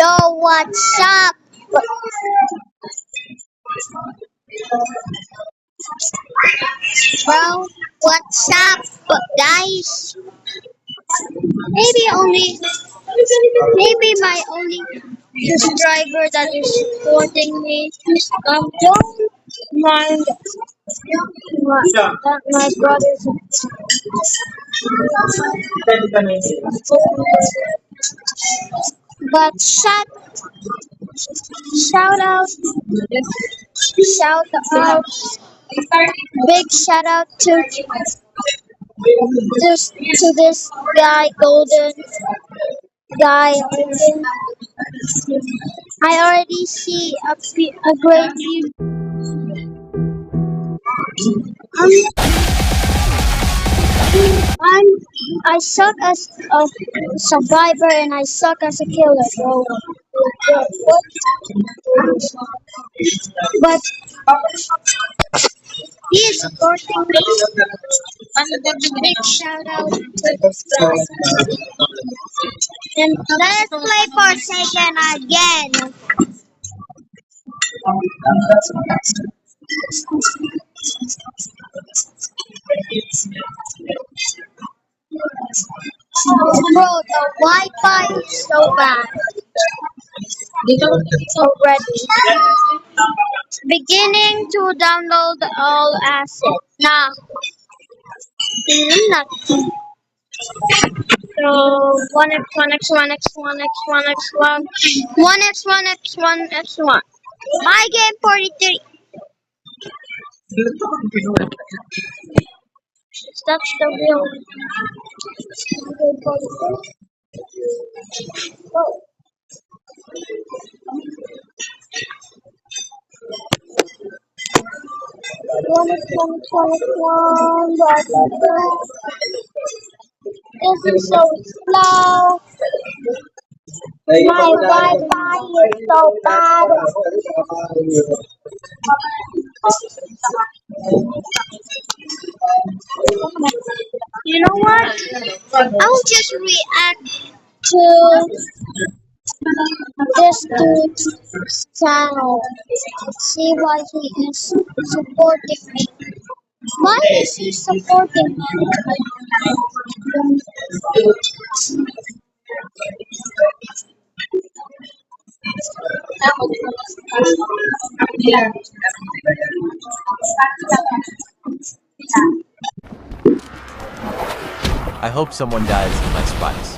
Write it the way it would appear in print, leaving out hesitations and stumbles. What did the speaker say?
Yo, what's up? Bro, what's up, guys? Maybe my only subscriber that is supporting me. Don't mind that my brothers. But shout out, shout out, big shout out to this guy, Golden guy. I already see a great view. I'm I suck as a survivor and I suck as a killer, bro. But he is supporting me. Big shout out to this guy. And let's play Forsaken again. Bro, the Wi-Fi is so bad. Already. Beginning to download all assets. Nah. Not. So 1x1x1x1x1 My game 43. That's the real. Oh. 1x1x1x1. This is so slow. My Wi-Fi is so bad. You know what? I'll just react to this dude's channel. See why he is supporting me. Why is he supporting me? I hope someone dies in my spice.